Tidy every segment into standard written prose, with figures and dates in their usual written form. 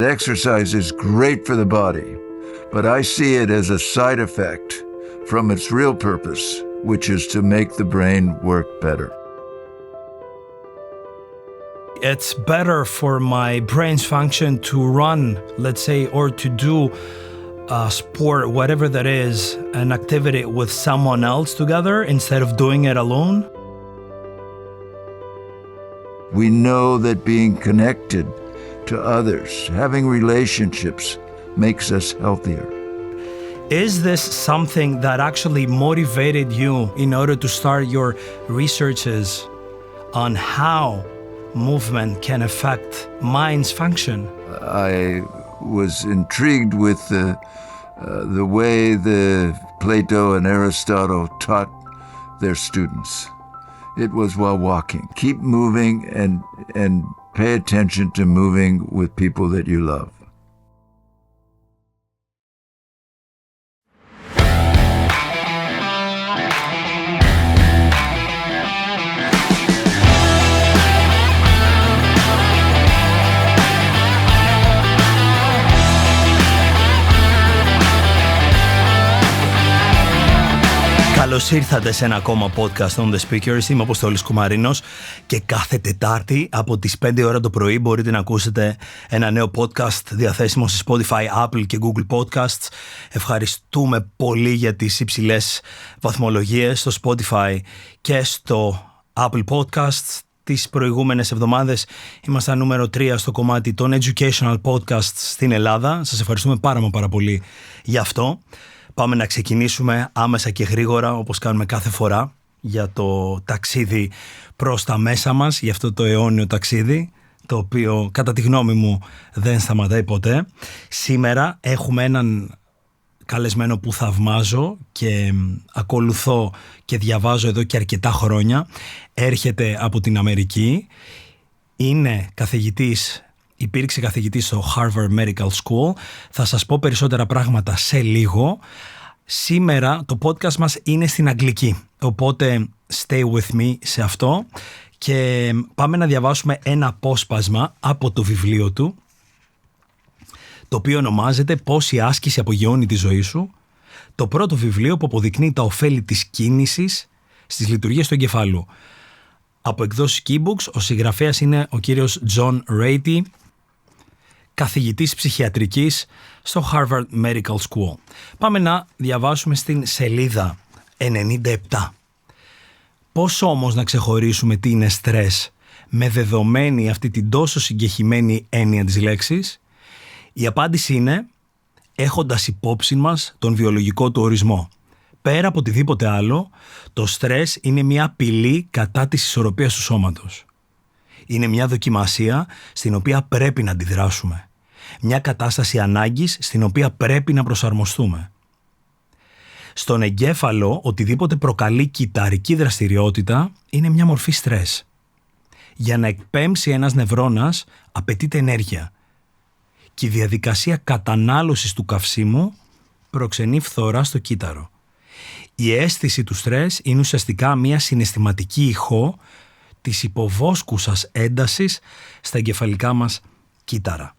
Exercise is great for the body, but I see it as a side effect from its real purpose, which is to make the brain work better. It's better for my brain's function to run, let's say, or to do a sport, whatever that is, an activity with someone else together instead of doing it alone. We know that being connected to others, having relationships, makes us healthier. Is this something that actually motivated you in order to start your researches on how movement can affect mind's function? I was intrigued with the way the Plato and Aristotle taught their students. It was while walking. Keep moving and pay attention to moving with people that you love. Καλώς ήρθατε σε ένα ακόμα podcast on theSPEAKERS. Είμαι ο Apostolos Koumarinos και κάθε Τετάρτη από τις 5 ώρα το πρωί μπορείτε να ακούσετε ένα νέο podcast διαθέσιμο σε Spotify, Apple και Google Podcasts. Ευχαριστούμε πολύ για τις υψηλές βαθμολογίες στο Spotify και στο Apple Podcasts. Τις προηγούμενες εβδομάδες ήμασταν νούμερο 3 στο κομμάτι των educational podcasts στην Ελλάδα. Σας ευχαριστούμε πάρα πολύ γι' αυτό. Πάμε να ξεκινήσουμε άμεσα και γρήγορα, όπως κάνουμε κάθε φορά, για το ταξίδι προς τα μέσα μας, για αυτό το αιώνιο ταξίδι, το οποίο κατά τη γνώμη μου δεν σταματάει ποτέ. Σήμερα έχουμε έναν καλεσμένο που θαυμάζω και ακολουθώ και διαβάζω εδώ και αρκετά χρόνια. Έρχεται από την Αμερική, υπήρξε καθηγητής στο Harvard Medical School. Θα σας πω περισσότερα πράγματα σε λίγο. Σήμερα το podcast μας είναι στην αγγλική, οπότε stay with me σε αυτό και πάμε να διαβάσουμε ένα απόσπασμα από το βιβλίο του, το οποίο ονομάζεται «Πώς η άσκηση απογειώνει τη ζωή σου», το πρώτο βιβλίο που αποδεικνύει τα ωφέλη της κίνησης στις λειτουργίες του εγκεφάλου. Από εκδόσεις Keybooks, ο συγγραφέας είναι ο κύριος John Ratey, καθηγητής ψυχιατρικής στο Harvard Medical School. Πάμε να διαβάσουμε στην σελίδα 97. Πώς όμως να ξεχωρίσουμε τι είναι στρες με δεδομένη αυτή την τόσο συγκεχημένη έννοια της λέξης? Η απάντηση είναι έχοντας υπόψη μας τον βιολογικό του ορισμό. Πέρα από οτιδήποτε άλλο, το στρες είναι μια απειλή κατά της ισορροπίας του σώματος. Είναι μια δοκιμασία στην οποία πρέπει να αντιδράσουμε. Μια κατάσταση ανάγκης στην οποία πρέπει να προσαρμοστούμε. Στον εγκέφαλο, οτιδήποτε προκαλεί κυταρική δραστηριότητα είναι μια μορφή στρες. Για να εκπέμψει ένας νευρώνας απαιτείται ενέργεια. Και η διαδικασία κατανάλωσης του καυσίμου προξενεί φθορά στο κύτταρο. Η αίσθηση του στρες είναι ουσιαστικά μια συναισθηματική ηχό της υποβόσκουσας έντασης στα εγκεφαλικά μας κύτταρα.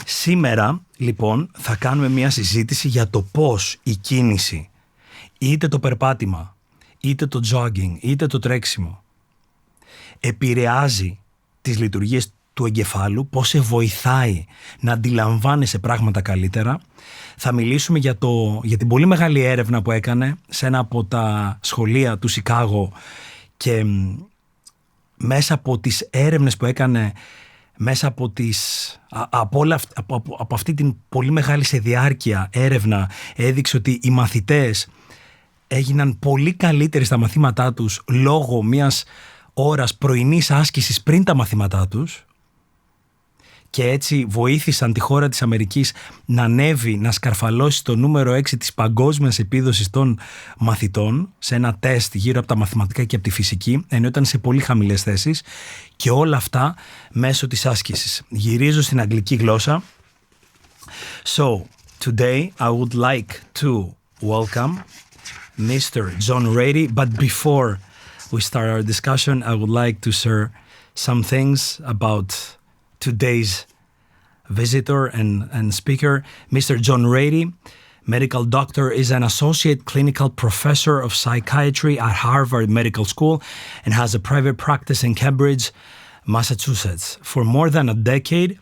Σήμερα, λοιπόν, θα κάνουμε μια συζήτηση για το πώς η κίνηση, είτε το περπάτημα, είτε το jogging, είτε το τρέξιμο, επηρεάζει τις λειτουργίες του εγκεφάλου, πώς σε βοηθάει να αντιλαμβάνεσαι πράγματα καλύτερα. Θα μιλήσουμε για την πολύ μεγάλη έρευνα που έκανε σε ένα από τα σχολεία του Σικάγο και μέσα από τις έρευνες που έκανε, μέσα από αυτή την πολύ μεγάλη σε διάρκεια έρευνα, έδειξε ότι οι μαθητές έγιναν πολύ καλύτεροι στα μαθήματά τους λόγω μιας ώρας πρωινής άσκησης πριν τα μαθήματά τους, και έτσι βοήθησαν τη χώρα της Αμερικής να ανέβει, να σκαρφαλώσει το νούμερο 6 της παγκόσμιας επίδοσης των μαθητών σε ένα τεστ γύρω από τα μαθηματικά και από τη φυσική, ενώ ήταν σε πολύ χαμηλές θέσεις, και όλα αυτά μέσω της άσκησης. Γυρίζω στην αγγλική γλώσσα. So, today I would like to welcome Mr. John Ratey, but before we start our discussion, I would like to share some things about today's visitor and speaker, Mr. John Ratey, medical doctor, is an associate clinical professor of psychiatry at Harvard Medical School and has a private practice in Cambridge, Massachusetts. For more than a decade,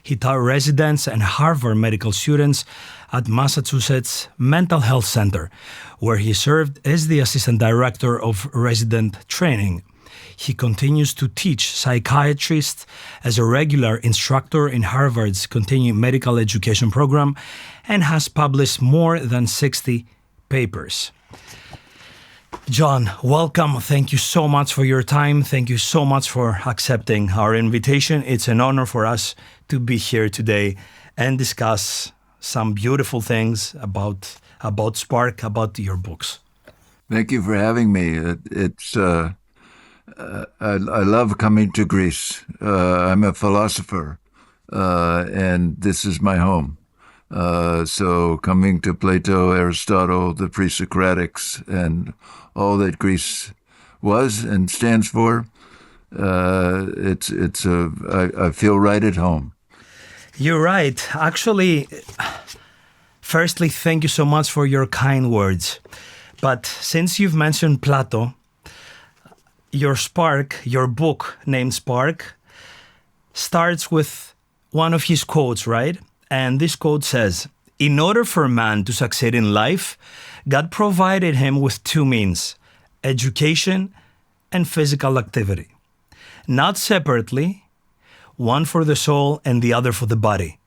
he taught residents and Harvard medical students at Massachusetts Mental Health Center, where he served as the assistant director of resident training. He continues to teach psychiatrists as a regular instructor in Harvard's continuing medical education program and has published more than 60 papers. John, welcome. Thank you so much for your time. Thank you so much for accepting our invitation. It's an honor for us to be here today and discuss some beautiful things about Spark, about your books. Thank you for having me. I love coming to Greece. I'm a philosopher, and this is my home. So coming to Plato, Aristotle, the pre-Socratics, and all that Greece was and stands for, I feel right at home. You're right. Actually, firstly, thank you so much for your kind words. But since you've mentioned Plato, your book named Spark, starts with one of his quotes, right? And this quote says, "In order for man to succeed in life, God provided him with two means, education and physical activity. Not separately, one for the soul and the other for the body,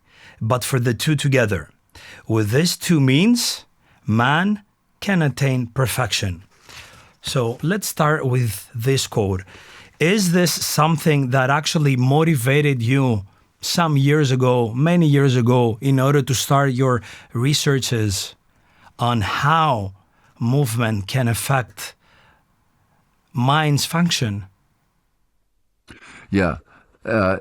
but for the two together. With these two means, man can attain perfection." So let's start with this quote. Is this something that actually motivated you some years ago, many years ago, in order to start your researches on how movement can affect mind's function? Yeah.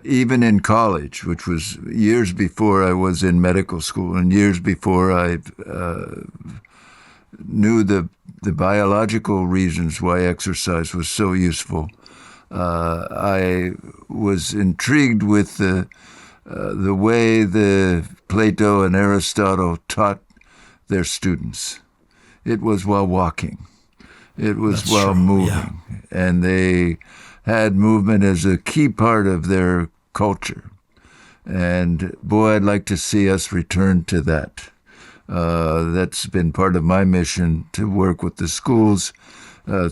Even in college, which was years before I was in medical school and years before I knew the biological reasons why exercise was so useful, I was intrigued with the way the Plato and Aristotle taught their students. It was while walking. It was That's while true. moving. Yeah. And they had movement as a key part of their culture. And boy, I'd like to see us return to that. That's been part of my mission, to work with the schools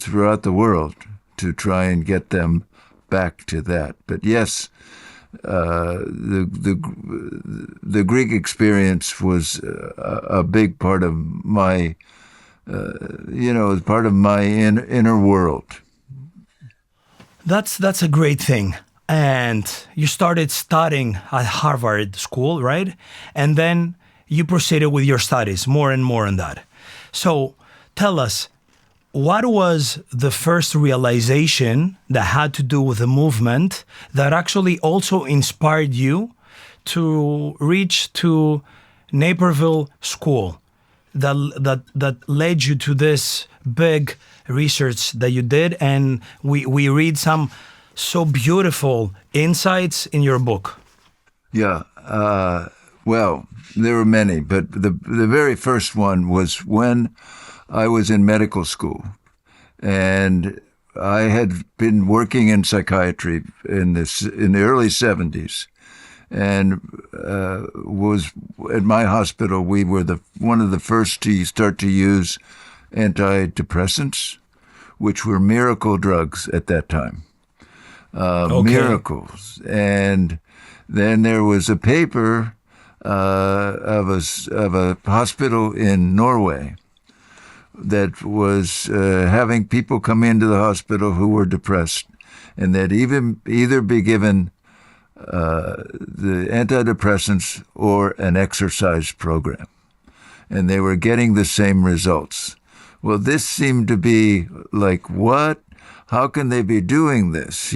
throughout the world to try and get them back to that. But yes, the Greek experience was a big part of my, part of my inner world. That's a great thing. And you started studying at Harvard School, right? And then you proceeded with your studies more and more on that. So tell us, what was the first realization that had to do with the movement that actually also inspired you to reach to Naperville School, that led you to this big research that you did? And we read some so beautiful insights in your book. Yeah. Well, there were many, but the very first one was when I was in medical school, and I had been working in psychiatry in the early 70s, and was at my hospital. We were one of the first to start to use antidepressants, which were miracle drugs at that time. Miracles. And then there was a paper of a hospital in Norway that was having people come into the hospital who were depressed, and that either be given the antidepressants or an exercise program, and they were getting the same results. Well, this seemed to be like, what? How can they be doing this?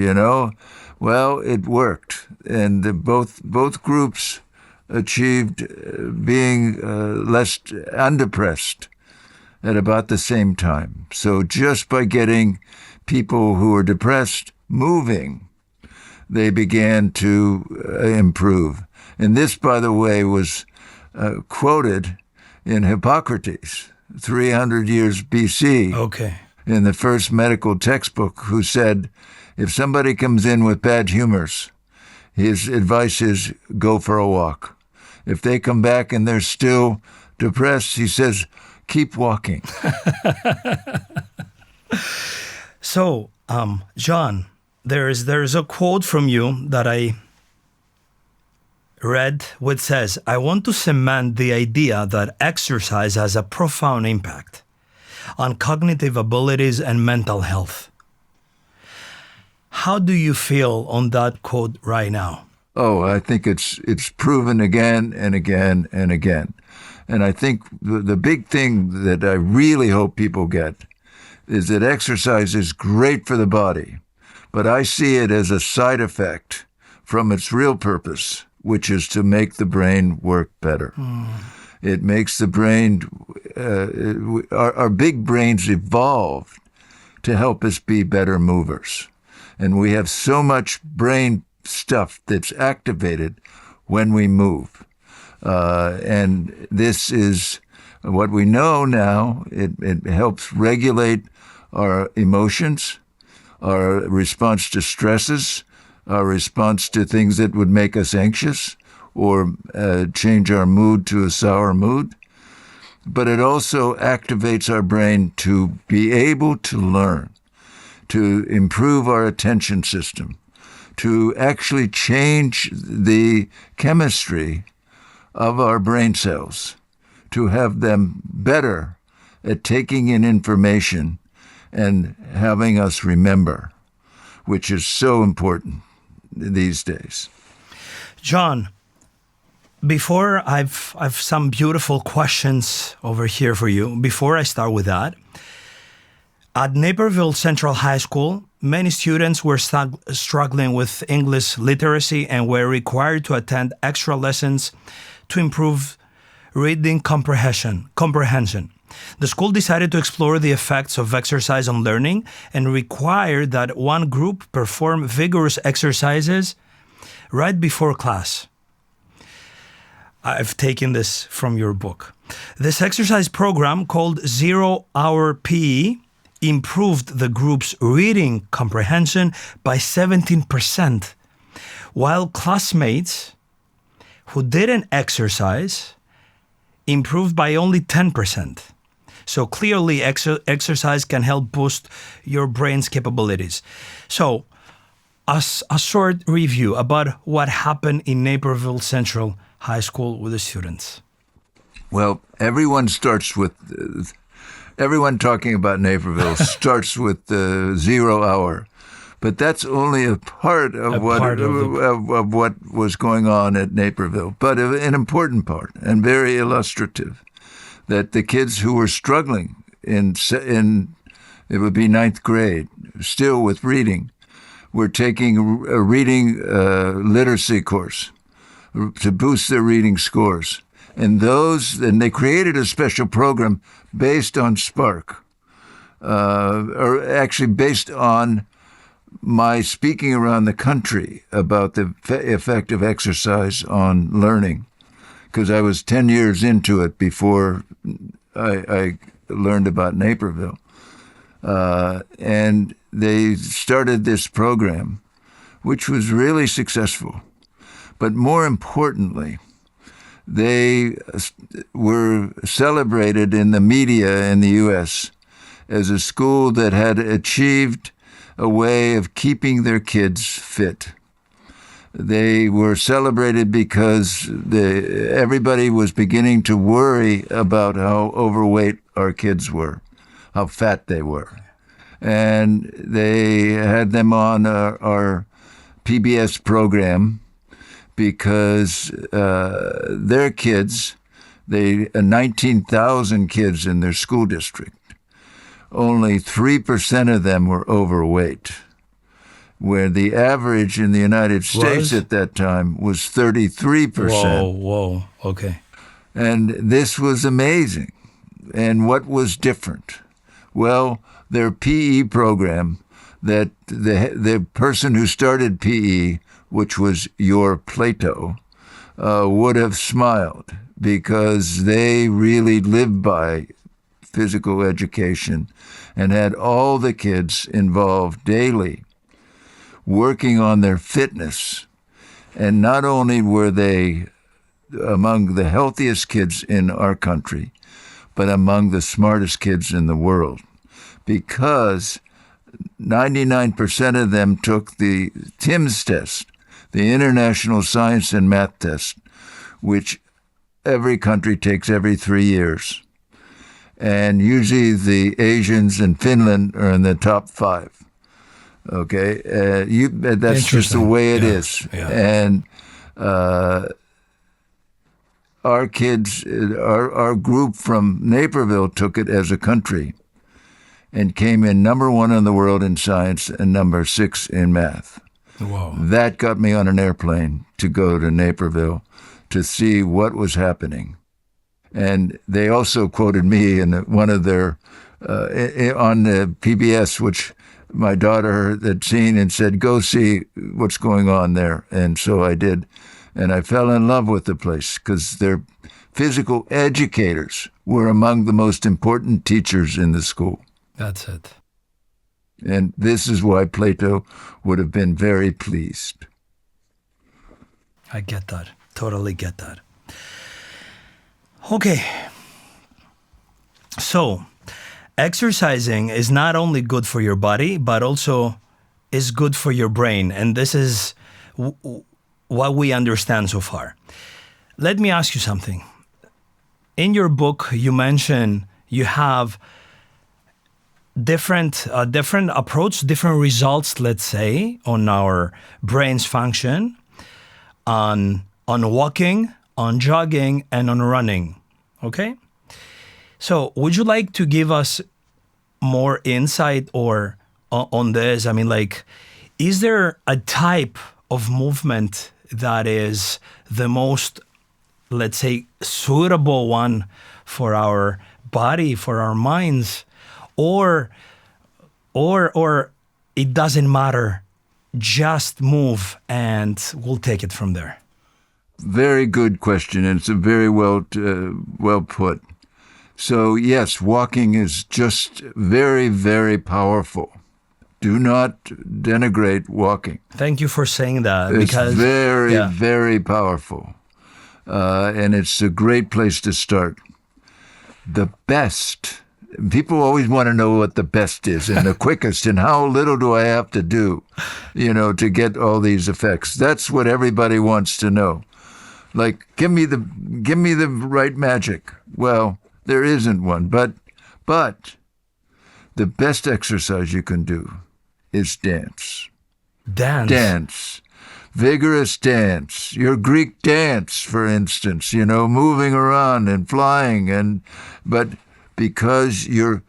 Well, it worked, and both groups achieved being less undepressed at about the same time. So just by getting people who were depressed moving, they began to improve. And this, by the way, was quoted in Hippocrates, 300 years BC, in the first medical textbook, who said, if somebody comes in with bad humors, his advice is go for a walk. If they come back and they're still depressed, he says, keep walking. So, John, there's a quote from you that I read which says, I want to cement the idea that exercise has a profound impact on cognitive abilities and mental health. How do you feel on that quote right now? Oh, I think it's proven again and again and again. And I think the big thing that I really hope people get is that exercise is great for the body, but I see it as a side effect from its real purpose, which is to make the brain work better. It makes the brain, our big brains evolved to help us be better movers. And we have so much brain stuff that's activated when we move. And this is what we know now. It helps regulate our emotions, our response to stresses, our response to things that would make us anxious or change our mood to a sour mood. But it also activates our brain to be able to learn, to improve our attention system, to actually change the chemistry of our brain cells, to have them better at taking in information and having us remember, which is so important these days. John, before I've some beautiful questions over here for you. Before I start with that, at Naperville Central High School, many students were struggling with English literacy and were required to attend extra lessons to improve reading comprehension. The school decided to explore the effects of exercise on learning and required that one group perform vigorous exercises right before class. I've taken this from your book. This exercise program, called 0 Hour PE, improved the group's reading comprehension by 17%, while classmates who didn't exercise improved by only 10%. So clearly, exercise can help boost your brain's capabilities. So, as a short review about what happened in Naperville Central High School with the students. Well, everyone talking about Naperville starts with the 0 hour, but that's only a part of what was going on at Naperville, but an important part and very illustrative. That the kids who were struggling in it would be 9th grade, still with reading, were taking a reading literacy course to boost their reading scores. And they created a special program based on Spark, or actually based on my speaking around the country about the effect of exercise on learning. Because I was 10 years into it before I learned about Naperville. And they started this program, which was really successful. But more importantly, they were celebrated in the media in the U.S. as a school that had achieved a way of keeping their kids fit. They were celebrated because everybody was beginning to worry about how overweight our kids were, how fat they were. And they had them on our PBS program because their kids, 19,000 kids in their school district, only 3% of them were overweight, where the average in the United States at that time was 33%. Whoa, okay. And this was amazing. And what was different? Well, their PE program, that the person who started PE, which was your Plato, would have smiled, because they really lived by physical education and had all the kids involved daily working on their fitness. And not only were they among the healthiest kids in our country, but among the smartest kids in the world, because 99% of them took the TIMSS test, the International Science and Math Test, which every country takes every 3 years. And usually the Asians and Finland are in the top 5. Okay, that's just the way it is. Yeah. And our kids, our group from Naperville took it as a country and came in number 1 in the world in science and number 6 in math. Wow. That got me on an airplane to go to Naperville to see what was happening. And they also quoted me in one of their, on the PBS, which my daughter had seen, and said, go see what's going on there. And so I did. And I fell in love with the place because their physical educators were among the most important teachers in the school. That's it. And this is why Plato would have been very pleased. I get that. Totally get that. Okay. So, exercising is not only good for your body, but also is good for your brain. And this is what we understand so far. Let me ask you something. In your book, you mention you have different approach, different results, let's say, on our brain's function, on walking, on jogging, and on running. Okay? So would you like to give us more insight or on this? I mean, like, is there a type of movement that is the most, let's say, suitable one for our body, for our minds, or it doesn't matter, just move and we'll take it from there? Very good question, and it's a very well put. So yes, walking is just very, very powerful. Do not denigrate walking. Thank you for saying that. It's because very, very powerful. And it's a great place to start. The best, people always want to know what the best is and the quickest and how little do I have to do, to get all these effects. That's what everybody wants to know. Like, give me the right magic. Well, there isn't one, but the best exercise you can do is dance. Dance. Vigorous dance. Your Greek dance, for instance, moving around and flying, but because you're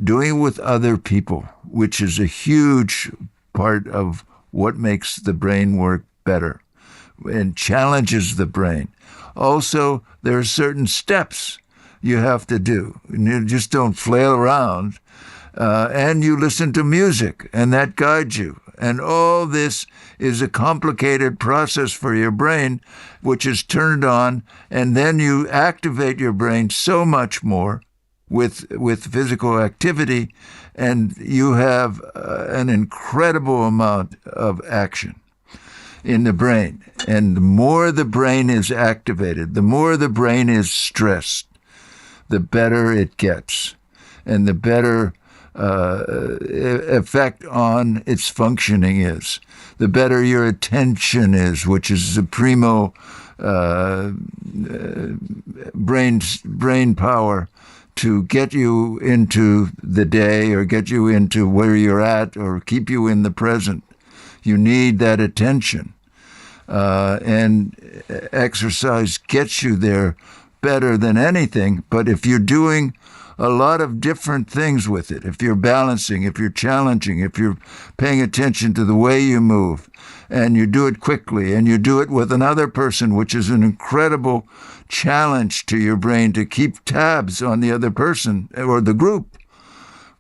doing it with other people, which is a huge part of what makes the brain work better and challenges the brain. Also, there are certain steps you have to do. You just don't flail around. And you listen to music, and that guides you. And all this is a complicated process for your brain, which is turned on, and then you activate your brain so much more with physical activity, and you have an incredible amount of action in the brain. And the more the brain is activated, the more the brain is stressed, the better it gets, and the better effect on its functioning is. The better your attention is, which is the primo brain power to get you into the day or get you into where you're at or keep you in the present. You need that attention. And exercise gets you there better than anything. But if you're doing a lot of different things with it, if you're balancing, if you're challenging, if you're paying attention to the way you move, and you do it quickly, and you do it with another person, which is an incredible challenge to your brain to keep tabs on the other person or the group.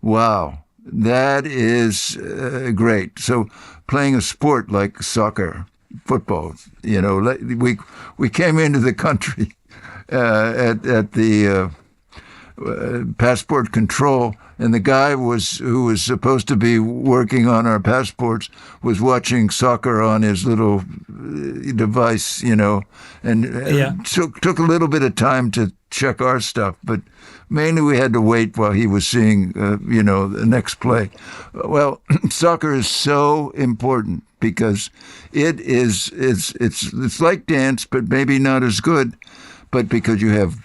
Wow, that is great. So playing a sport like soccer football. You know, we came into the country at the passport control, and the guy who was supposed to be working on our passports was watching soccer on his little device, you know, and took a little bit of time to check our stuff, but mainly we had to wait while he was seeing, you know, the next play. Well, soccer is so important because it's like dance, but maybe not as good, but because you have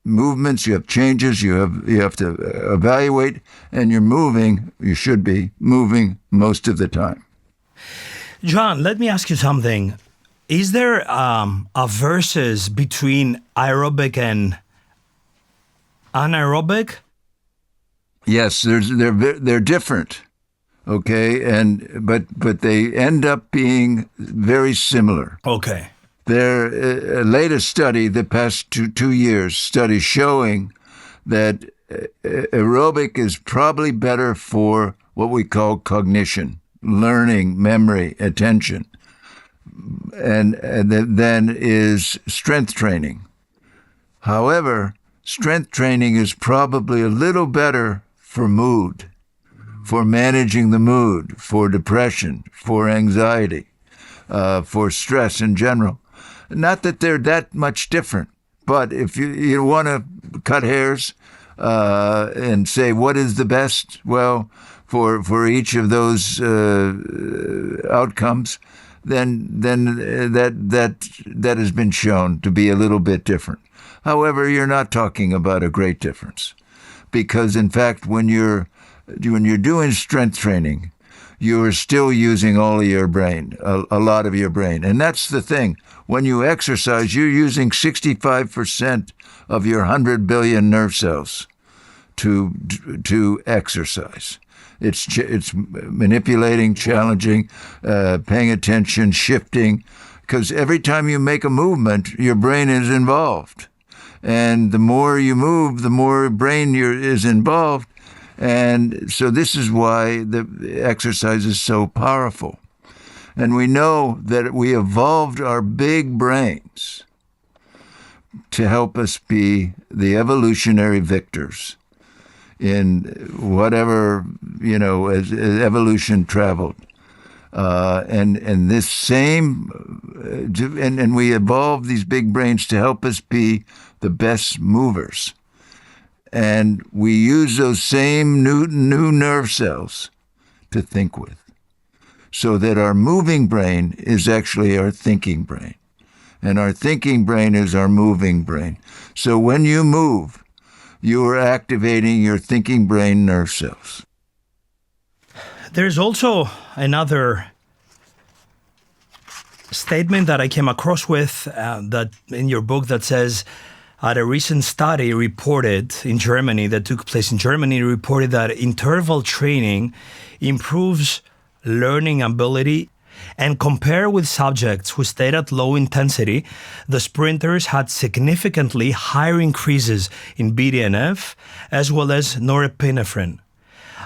movements, you have changes, you have to evaluate, and you should be moving most of the time. John, let me ask you something. Is there a versus between aerobic and anaerobic? Yes, they're different. Okay, but they end up being very similar. Okay. Their latest study, the past two years, study showing that aerobic is probably better for what we call cognition, learning, memory, attention, and then is strength training. However, strength training is probably a little better for mood, for managing the mood, for depression, for anxiety, for stress in general. Not that they're that much different, but if you want to cut hairs and say what is the best, well, for each of those outcomes, then that has been shown to be a little bit different. However, you're not talking about a great difference, because in fact, when you're doing strength training, you're still using all of your brain, a lot of your brain. And that's the thing. When you exercise, you're using 65% of your 100 billion nerve cells to exercise. It's manipulating, challenging, paying attention, shifting, because every time you make a movement, your brain is involved. And the more you move, the more brain is involved. And so this is why the exercise is so powerful. And we know that we evolved our big brains to help us be the evolutionary victors in whatever, you know, as evolution traveled. And this same, and we evolved these big brains to help us be the best movers. And we use those same new nerve cells to think with, so that our moving brain is actually our thinking brain. And our thinking brain is our moving brain. So when you move, you are activating your thinking brain nerve cells. There's also another statement that I came across with that in your book that says, at a recent study reported in Germany that took place in Germany, reported that interval training improves learning ability, and compared with subjects who stayed at low intensity, the sprinters had significantly higher increases in BDNF as well as norepinephrine.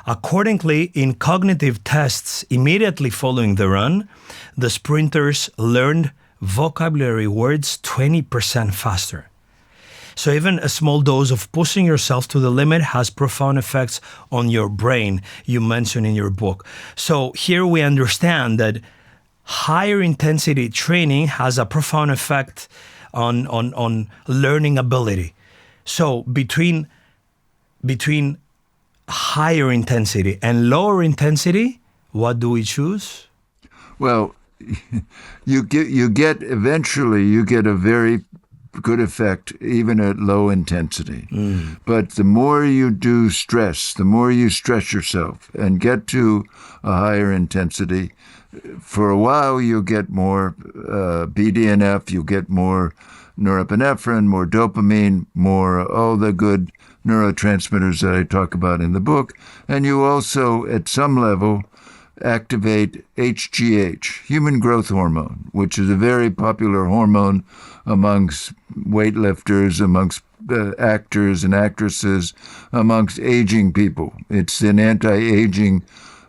Accordingly, in cognitive tests immediately following the run, the sprinters learned vocabulary words 20% faster. So even a small dose of pushing yourself to the limit has profound effects on your brain, you mentioned in your book. So here we understand that higher intensity training has a profound effect on learning ability. So between higher intensity and lower intensity, what do we choose? Well, you get eventually a very good effect even at low intensity. But the more you do stress, the more you stress yourself and get to a higher intensity, for a while you'll get more BDNF, you'll get more norepinephrine, more dopamine, more all the good neurotransmitters that I talk about in the book. And you also, at some level, activate HGH, human growth hormone, which is a very popular hormone amongst weightlifters, amongst actors and actresses, amongst aging people. It's an anti-aging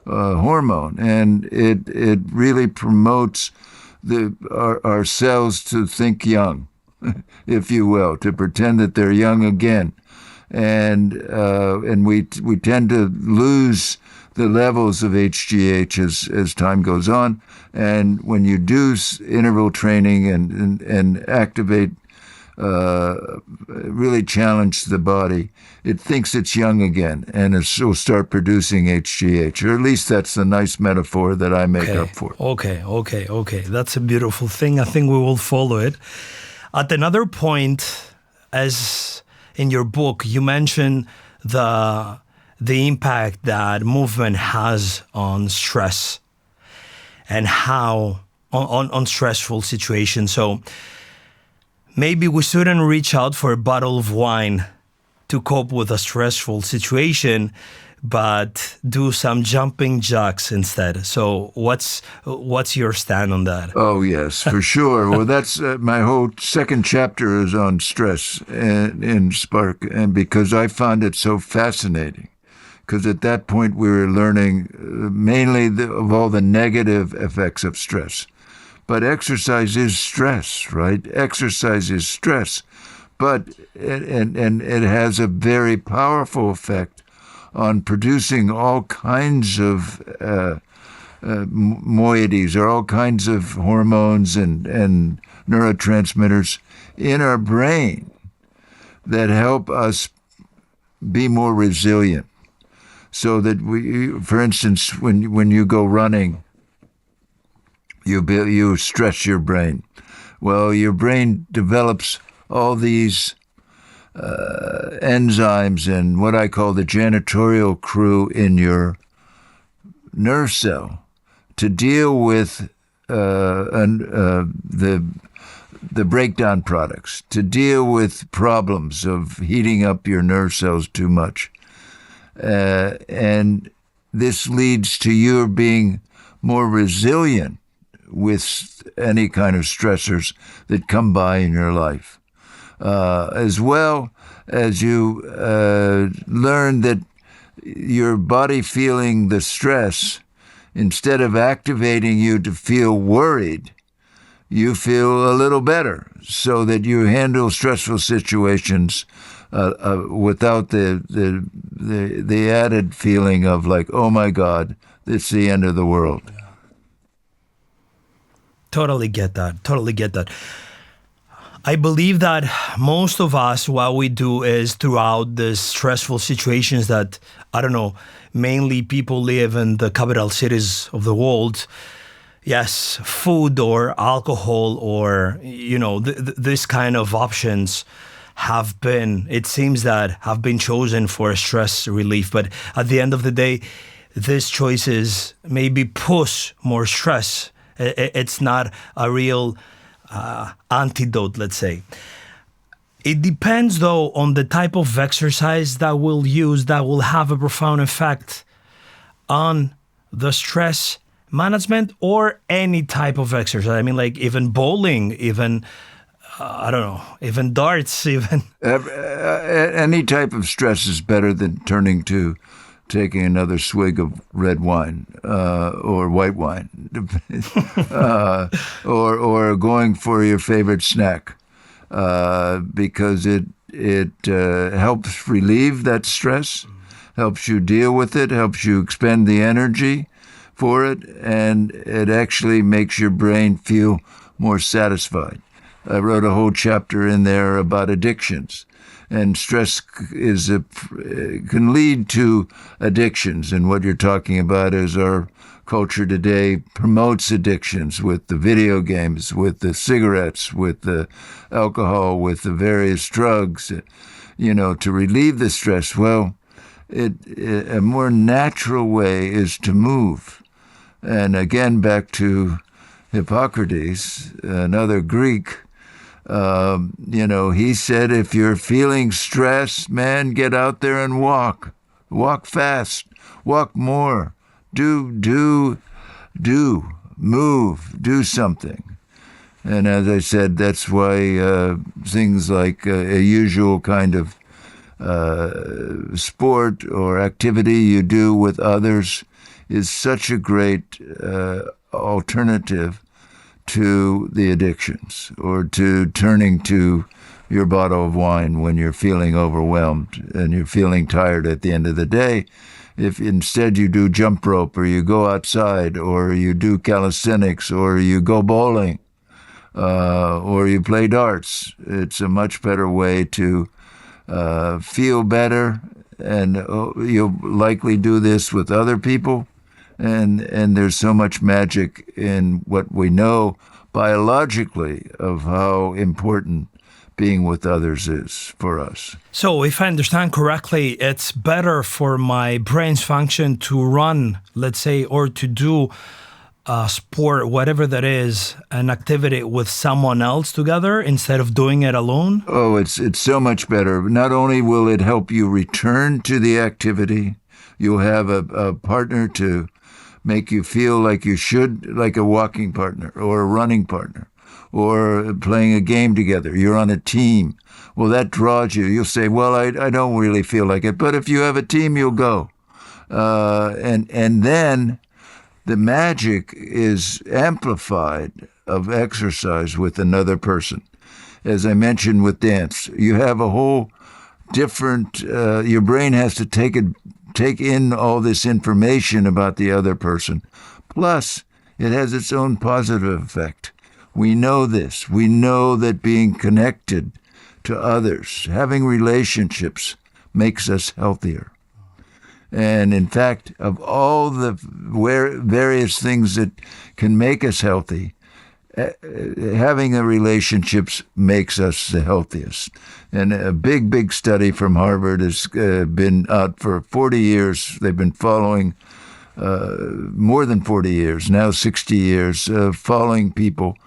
hormone, and it really promotes ourselves to think young, if you will, to pretend that they're young again. And we tend to lose the levels of HGH as time goes on. And when you do interval training and activate, really challenge the body, it thinks it's young again, and it will start producing HGH, or at least that's the nice metaphor that I make up for. Okay. That's a beautiful thing. I think we will follow it. At another point, as in your book, you mention the impact that movement has on stress and how on stressful situations. So maybe we shouldn't reach out for a bottle of wine to cope with a stressful situation, but do some jumping jacks instead. So what's your stand on that? Oh, yes, for sure. Well, that's my whole second chapter is on stress in Spark, and because I found it so fascinating. Because at that point we were learning mainly of all the negative effects of stress. But exercise is stress, right? Exercise is stress. But it has a very powerful effect on producing all kinds of moieties, or all kinds of hormones and neurotransmitters in our brain that help us be more resilient. So that we, for instance, when you go running, you stretch your brain. Well, your brain develops all these enzymes and what I call the janitorial crew in your nerve cell to deal with the breakdown products, to deal with problems of heating up your nerve cells too much. And this leads to you being more resilient with any kind of stressors that come by in your life. As well as you learn that your body feeling the stress, instead of activating you to feel worried, you feel a little better, so that you handle stressful situations without the added feeling of like, oh my God, it's the end of the world. Yeah. Totally get that. I believe that most of us, what we do is throughout the stressful situations that, I don't know, mainly people live in the capital cities of the world. Yes, food or alcohol or, this kind of options have been chosen for stress relief. But at the end of the day, these choices maybe push more stress. It's not a real antidote, let's say. It depends, though, on the type of exercise that we'll use that will have a profound effect on the stress management, or any type of exercise. I mean, like even bowling, even, even darts, even. Any type of stress is better than taking another swig of red wine or white wine, or going for your favorite snack, because it helps relieve that stress, helps you deal with it, helps you expend the energy for it, and it actually makes your brain feel more satisfied. I wrote a whole chapter in there about addictions. And stress can lead to addictions. And what you're talking about is our culture today promotes addictions with the video games, with the cigarettes, with the alcohol, with the various drugs, to relieve the stress. Well, a more natural way is to move. And again, back to Hippocrates, another Greek. He said, if you're feeling stress, man, get out there and walk. Walk fast. Walk more. Do. Move. Do something. And as I said, that's why things like a usual kind of sport or activity you do with others is such a great alternative to the addictions or to turning to your bottle of wine when you're feeling overwhelmed and you're feeling tired at the end of the day. If instead you do jump rope or you go outside or you do calisthenics or you go bowling or you play darts, it's a much better way to feel better, and you'll likely do this with other people. And there's so much magic in what we know biologically of how important being with others is for us. So if I understand correctly, it's better for my brain's function to run, let's say, or to do a sport, whatever that is, an activity with someone else together instead of doing it alone? Oh, it's so much better. Not only will it help you return to the activity, you'll have a partner to make you feel like you should, like a walking partner or a running partner or playing a game together. You're on a team. Well, that draws you. You'll say, well, I don't really feel like it. But if you have a team, you'll go. And then the magic is amplified of exercise with another person. As I mentioned with dance, you have a whole different, your brain has to take in all this information about the other person. Plus, it has its own positive effect. We know this. We know that being connected to others, having relationships, makes us healthier. And in fact, of all the various things that can make us healthy, having a relationships makes us the healthiest. And a big study from Harvard has been out for 40 years. They've been following more than 40 years, now 60 years, following people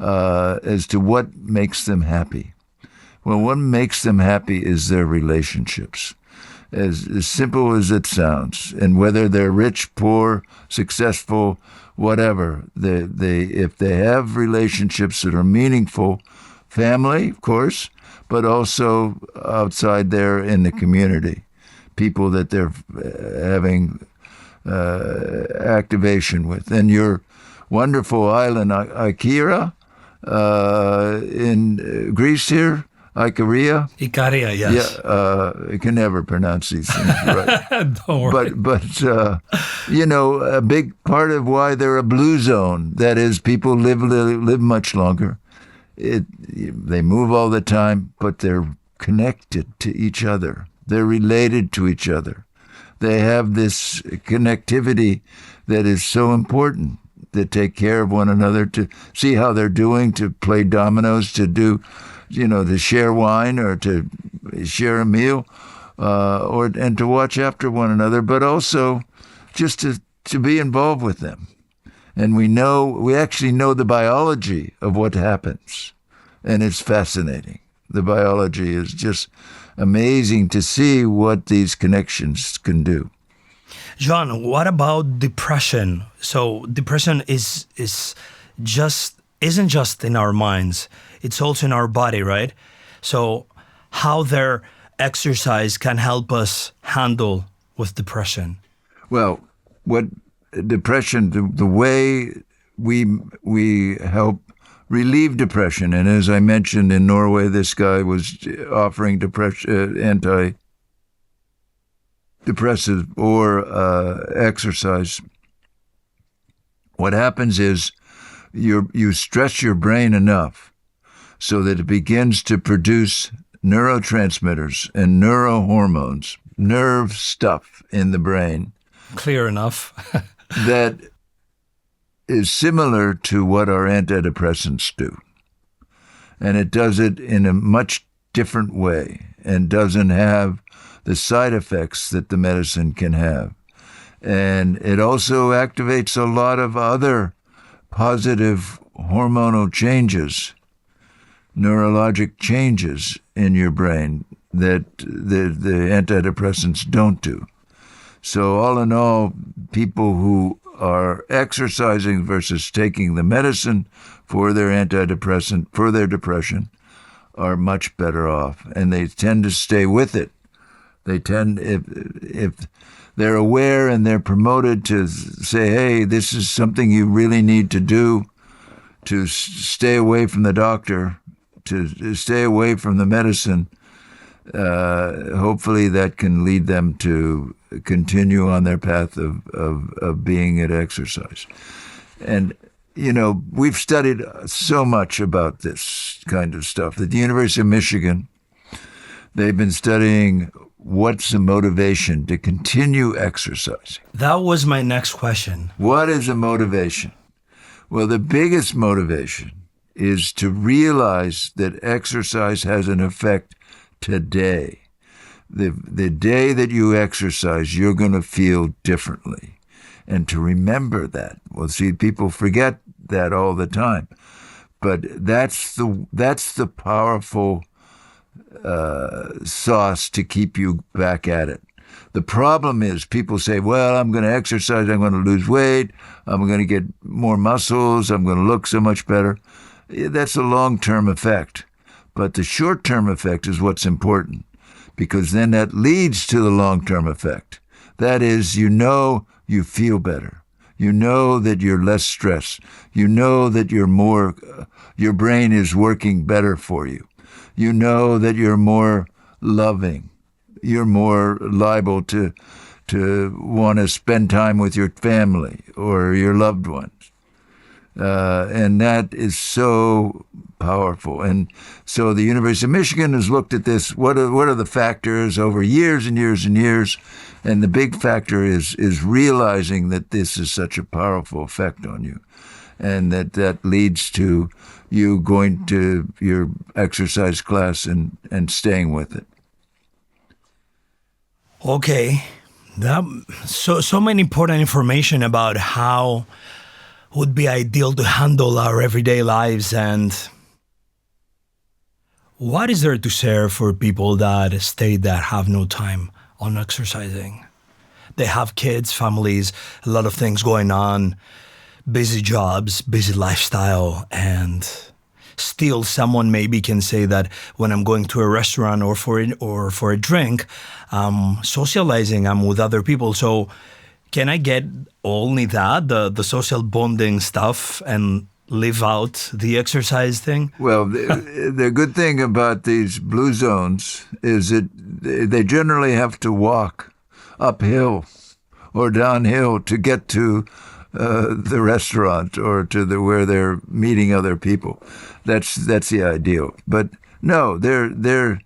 as to what makes them happy. Well, what makes them happy is their relationships. As simple as it sounds, and whether they're rich, poor, successful, whatever, if they have relationships that are meaningful, family, of course, but also outside there in the community, people that they're having activation with. And your wonderful island, Ikaria, in Greece here, Ikaria, yes. Yeah, I can never pronounce these things right. Don't worry. But a big part of why they're a blue zone, that is, people live much longer. They move all the time, but they're connected to each other. They're related to each other. They have this connectivity that is so important, to take care of one another, to see how they're doing, to play dominoes, to do, to share wine or to share a meal, and to watch after one another, but also just to be involved with them. And we actually know the biology of what happens, and it's fascinating. The biology is just amazing to see what these connections can do. John, what about depression? So depression isn't just in our minds, it's also in our body, right? So how their exercise can help us handle with depression? Well, what depression, the way we help relieve depression, and as I mentioned in Norway, this guy was offering antidepressive or exercise. What happens is you stress your brain enough so that it begins to produce neurotransmitters and neurohormones, nerve stuff in the brain. Clear enough. That is similar to what our antidepressants do. And it does it in a much different way and doesn't have the side effects that the medicine can have. And it also activates a lot of other positive hormonal changes, neurologic changes in your brain that the antidepressants don't do. So all in all, people who are exercising versus taking the medicine for their antidepressant, for their depression, are much better off. And they tend to stay with it. They tend, if they're aware and they're promoted to say, hey, this is something you really need to do, to stay away from the doctor, to stay away from the medicine. Hopefully that can lead them to continue on their path of being at exercise. And, you know, we've studied so much about this kind of stuff. At the University of Michigan, they've been studying what's the motivation to continue exercising. That was my next question. What is a motivation? Well, the biggest motivation is to realize that exercise has an effect today. The day that you exercise, you're going to feel differently. And to remember that. Well, see, people forget that all the time. But that's the powerful sauce to keep you back at it. The problem is people say, well, I'm going to exercise, I'm going to lose weight, I'm going to get more muscles, I'm going to look so much better. That's a long-term effect. But the short-term effect is what's important, because then that leads to the long-term effect. That is, you know you feel better. You know that you're less stressed. You know that your brain is working better for you. You know that you're more loving. You're more liable to want to spend time with your family or your loved ones. And that is so powerful. And so the University of Michigan has looked at this. What are the factors over years and years and years? And the big factor is realizing that this is such a powerful effect on you. And that leads to you going to your exercise class and staying with it. Okay. So many important information about how would be ideal to handle our everyday lives, and what is there to share for people that state that have no time on exercising? They have kids, families, a lot of things going on, busy jobs, busy lifestyle, and still someone maybe can say that when I'm going to a restaurant or for a drink, I'm socializing, I'm with other people. So can I get only that, the social bonding stuff, and leave out the exercise thing? Well, the good thing about these blue zones is that they generally have to walk uphill or downhill to get to the restaurant or to where they're meeting other people. That's the ideal. But no, they're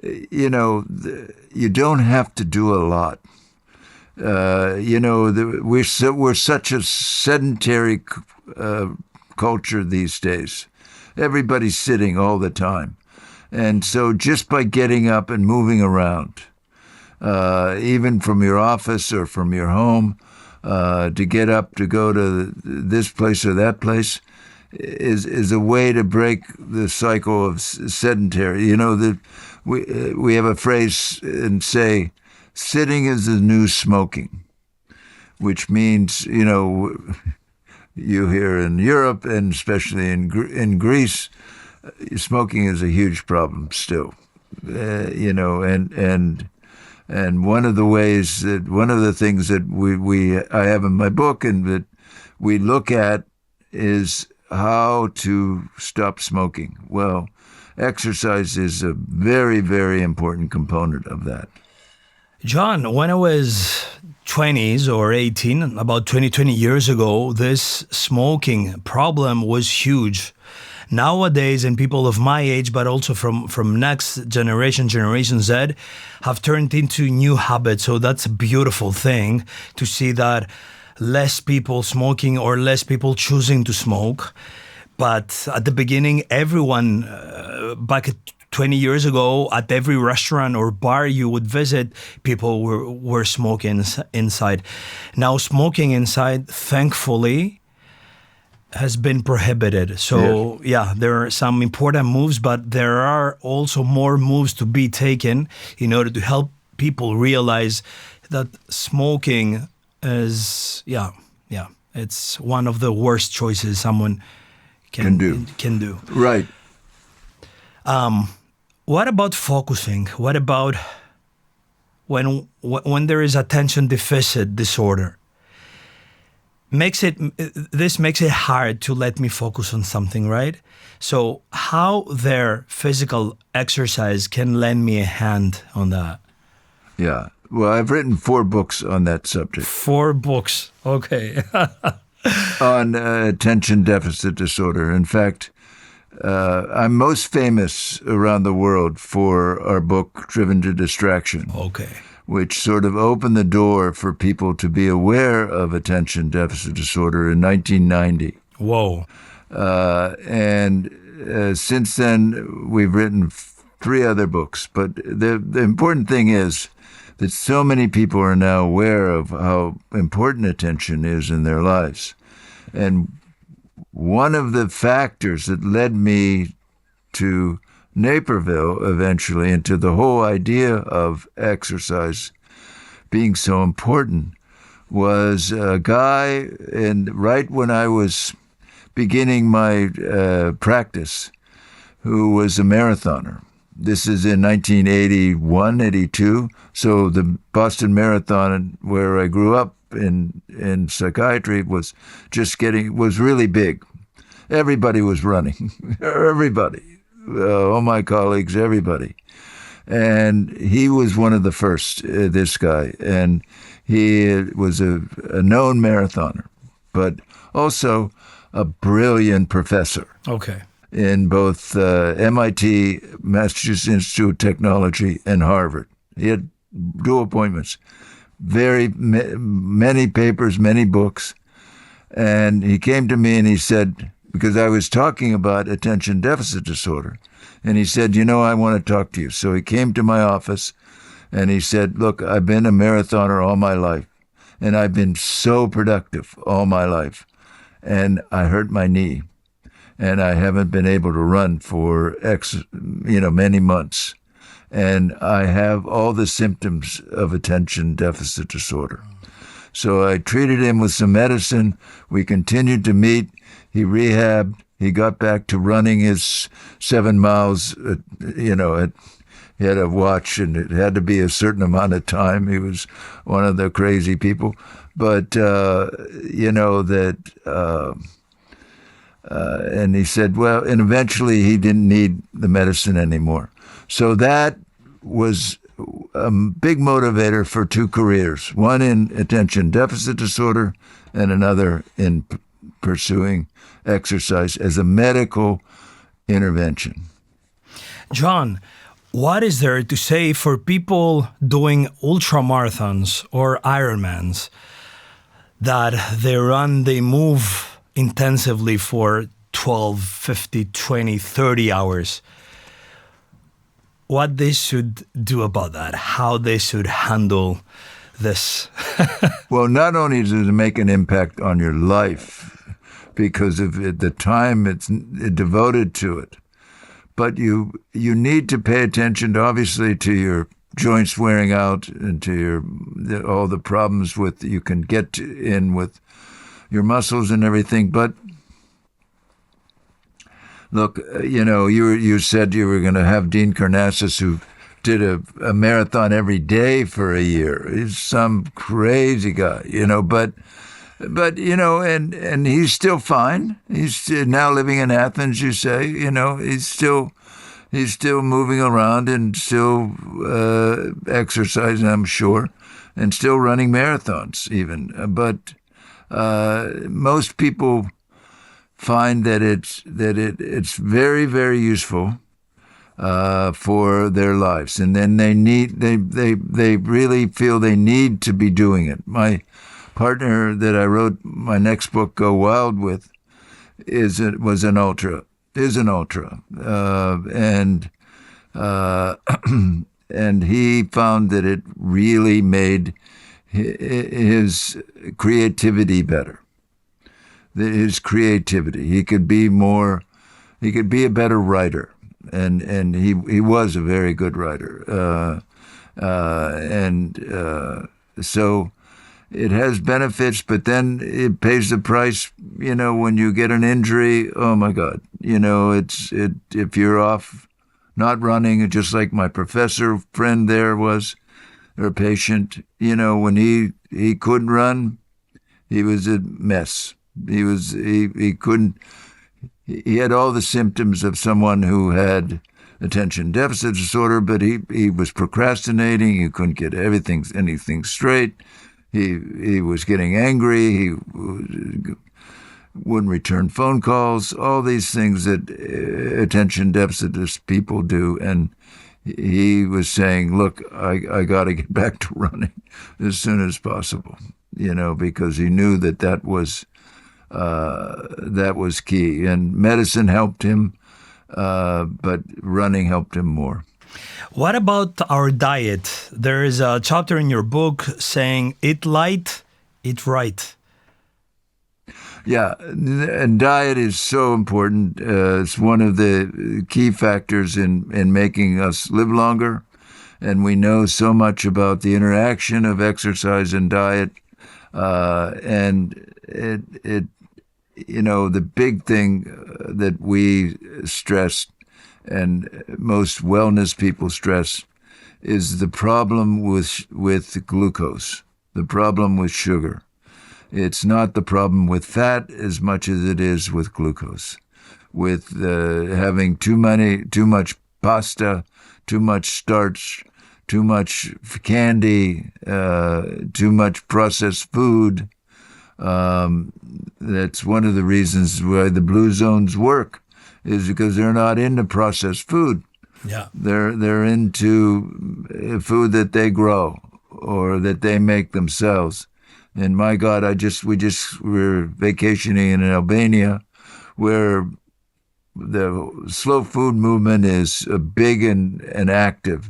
you don't have to do a lot. We're such a sedentary culture these days. Everybody's sitting all the time. And so just by getting up and moving around, even from your office or from your home, to get up to go to this place or that place is a way to break the cycle of sedentary. You know, we have a phrase and say, sitting is the new smoking, which means, you here in Europe and especially in Greece, smoking is a huge problem still, and one of the things that I have in my book and that we look at is how to stop smoking. Well, exercise is a very, very important component of that. John, when I was 20s or 18, about 20 years ago, this smoking problem was huge. Nowadays, and people of my age, but also from next Generation Z, have turned into new habits. So that's a beautiful thing to see that less people smoking or less people choosing to smoke. But at the beginning, everyone, back 20 years ago, at every restaurant or bar you would visit, people were smoking inside. Now, smoking inside, thankfully, has been prohibited. So, yeah, there are some important moves, but there are also more moves to be taken in order to help people realize that smoking is, it's one of the worst choices someone can do. Right. What about focusing? What about when there is attention deficit disorder? this makes it hard to let me focus on something, right? So how their physical exercise can lend me a hand on that? Yeah. Well, I've written 4 books on that subject. 4 books. Okay. On attention deficit disorder. In fact, I'm most famous around the world for our book, Driven to Distraction. Okay. Which sort of opened the door for people to be aware of attention deficit disorder in 1990. Whoa. And since then, we've written 3 other books. But the important thing is that so many people are now aware of how important attention is in their lives. And one of the factors that led me to Naperville eventually, and to the whole idea of exercise being so important, was a guy, and right when I was beginning my practice, who was a marathoner. This is in 1981, 82. So the Boston Marathon, where I grew up in psychiatry, was really big. Everybody was running. Everybody. All my colleagues, everybody. And he was one of the first, this guy. And he was a known marathoner, but also a brilliant professor. Okay. In both MIT, Massachusetts Institute of Technology, and Harvard. He had dual appointments. Many papers, many books. And he came to me and he said, because I was talking about attention deficit disorder. And he said, I want to talk to you. So he came to my office and he said, look, I've been a marathoner all my life. And I've been so productive all my life. And I hurt my knee. And I haven't been able to run for many months. And I have all the symptoms of attention deficit disorder. So I treated him with some medicine. We continued to meet. He rehabbed. He got back to running his 7 miles. He had a watch, and it had to be a certain amount of time. He was one of the crazy people. But, and he said, and eventually he didn't need the medicine anymore. So that was a big motivator for 2 careers, one in attention deficit disorder and another in pursuing exercise as a medical intervention. John, what is there to say for people doing ultramarathons or Ironmans that they move intensively for 12, 50, 20, 30 hours? What they should do about that, how they should handle this? Well, not only does it make an impact on your life because of the time it's devoted to it, but you need to pay attention, obviously, to your joints wearing out and to all the problems you can get in with your muscles and everything. But look, you said you were going to have Dean Karnassus, who did a marathon every day for a year. He's some crazy guy, but and he's still fine. He's now living in Athens, you say. He's still moving around and still exercising, I'm sure, and still running marathons even. But most people find that it's very, very useful for their lives, and then they really feel they need to be doing it. My partner that I wrote my next book, Go Wild, with, is an ultra, and he found that it really made his creativity better. His creativity. He could be a better writer, and he was a very good writer. So it has benefits, but then it pays the price. When you get an injury, oh my God! If you're off, not running, just like my professor friend there was, or patient. When he couldn't run, He was a mess. He couldn't, he had all the symptoms of someone who had attention deficit disorder, but he was procrastinating. He couldn't get anything straight. He was getting angry. He wouldn't return phone calls, all these things that attention deficit people do. And he was saying, look, I got to get back to running as soon as possible, because he knew that was key. And medicine helped him, but running helped him more. What about our diet? There is a chapter in your book saying, eat light, eat right. Yeah, and diet is so important. It's one of the key factors in making us live longer. And we know so much about the interaction of exercise and diet. And the big thing that we stress and most wellness people stress is the problem with glucose, the problem with sugar. It's not the problem with fat as much as it is with glucose, with having too much pasta, too much starch, too much candy, too much processed food. That's one of the reasons why the blue zones work, is because they're not into processed food. Yeah, they're into food that they grow or that they make themselves. And my God, we're vacationing in Albania, where the slow food movement is big and active,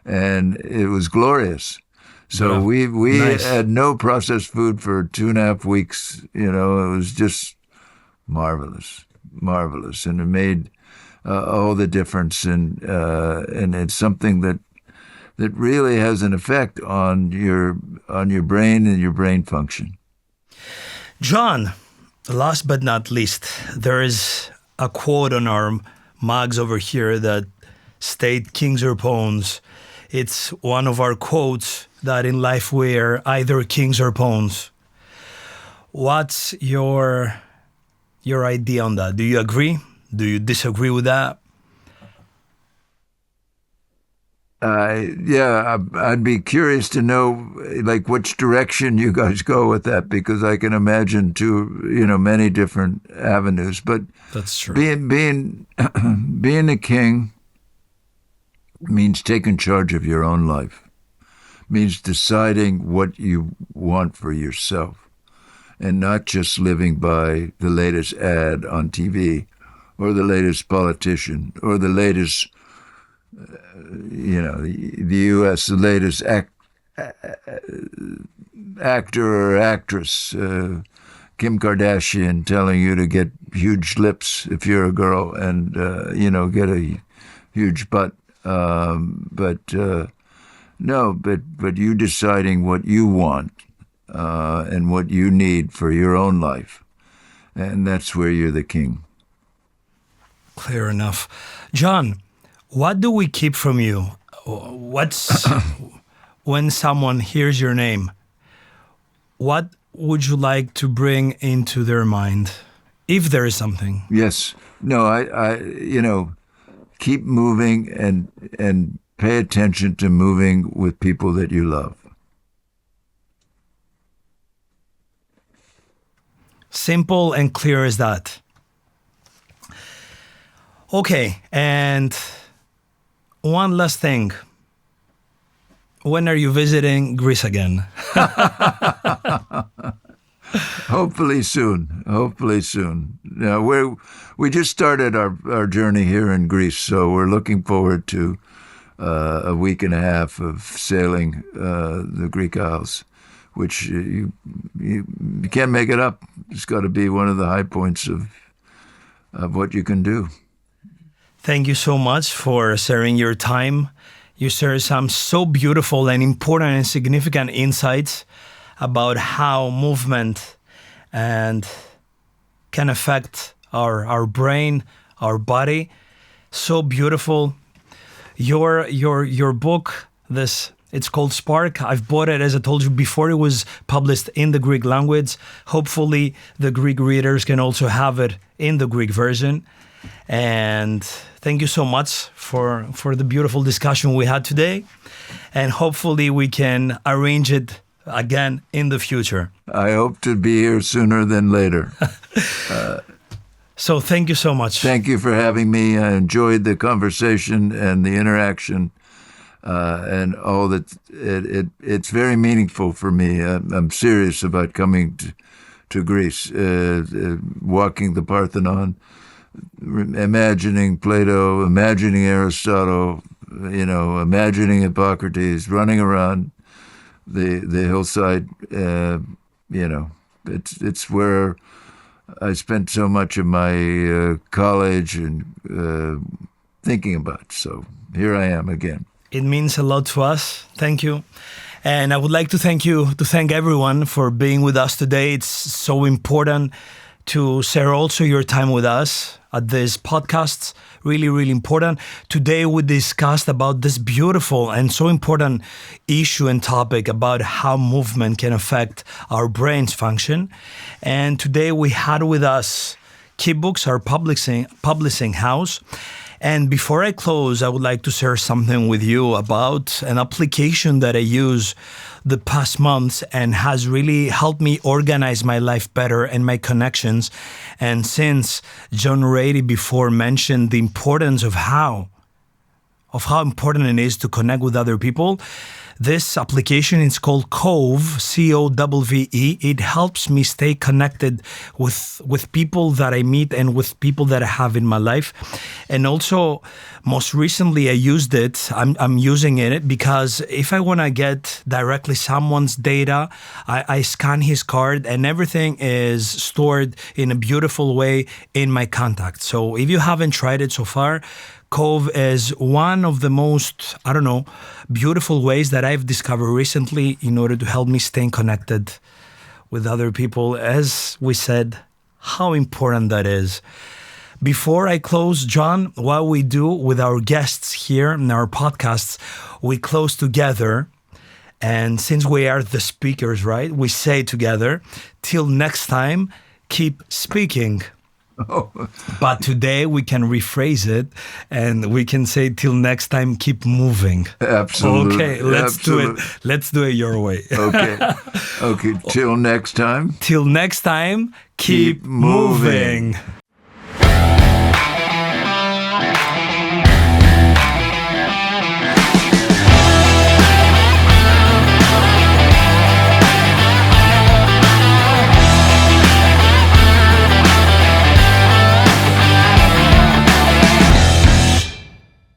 and it was glorious. So we nice. Had no processed food for 2.5 weeks. It was just marvelous, and it made all the difference. And it's something that really has an effect on your brain and your brain function. John, last but not least, there is a quote on our mugs over here that state kings or pawns. It's one of our quotes that in life we're either kings or pawns. What's your idea on that? Do you agree? Do you disagree with that? I'd be curious to know, which direction you guys go with that, because I can imagine many different avenues. But that's true. Being a king means taking charge of your own life, means deciding what you want for yourself, and not just living by the latest ad on TV, or the latest politician, or the latest the U.S., the latest actor or actress, Kim Kardashian, telling you to get huge lips if you're a girl, and get a huge butt. But you deciding what you want and what you need for your own life, and that's where you're the king. Clear enough, John. What do we keep from you? What's when someone hears your name? What would you like to bring into their mind, if there is something? Yes. No, I keep moving and pay attention to moving with people that you love. Simple and clear as that. Okay, and one last thing. When are you visiting Greece again? Hopefully soon. Now, we just started our journey here in Greece, so we're looking forward to a week and a half of sailing the Greek Isles, which you can't make it up. It's got to be one of the high points of what you can do. Thank you so much for sharing your time. You share some so beautiful and important and significant insights about how movement and can affect our brain, our body. So beautiful. Your book, this It's called Spark. I've bought it, as I told you before, it was published in the Greek language. Hopefully the Greek readers can also have it in the Greek version. And thank you so much for the beautiful discussion we had today. And hopefully we can arrange it again in the future. I hope to be here sooner than later. So thank you so much. Thank you for having me. I enjoyed the conversation and the interaction. And all that, it's very meaningful for me. I'm serious about coming to Greece, walking the Parthenon, imagining Plato, imagining Aristotle, imagining Hippocrates, running around the hillside. It's where I spent so much of my college and thinking about. So here I am again. It means a lot to us. Thank you. And I would like to thank everyone for being with us today. It's so important to share also your time with us at this podcast. Really, really important. Today we discussed about this beautiful and so important issue and topic about how movement can affect our brain's function. And today we had with us Keybooks, our publishing house. And before I close, I would like to share something with you about an application that I use the past months and has really helped me organize my life better and my connections. And since John Ratey before mentioned the importance of how important it is to connect with other people, this application is called Cove, C-O-V-E. It helps me stay connected with people that I meet and with people that I have in my life. And also, most recently I used it. I'm using it because if I want to get directly someone's data, I scan his card and everything is stored in a beautiful way in my contacts. So if you haven't tried it so far, Cove is one of the most, beautiful ways that I've discovered recently in order to help me stay connected with other people. As we said, how important that is. Before I close, John, what we do with our guests here in our podcasts, we close together. And since we are the speakers, right, we say together, till next time, keep speaking. Oh. But today we can rephrase it and we can say till next time, keep moving. Absolutely. Okay, let's do it. Let's do it your way. Okay. Till next time. Till next time, keep moving.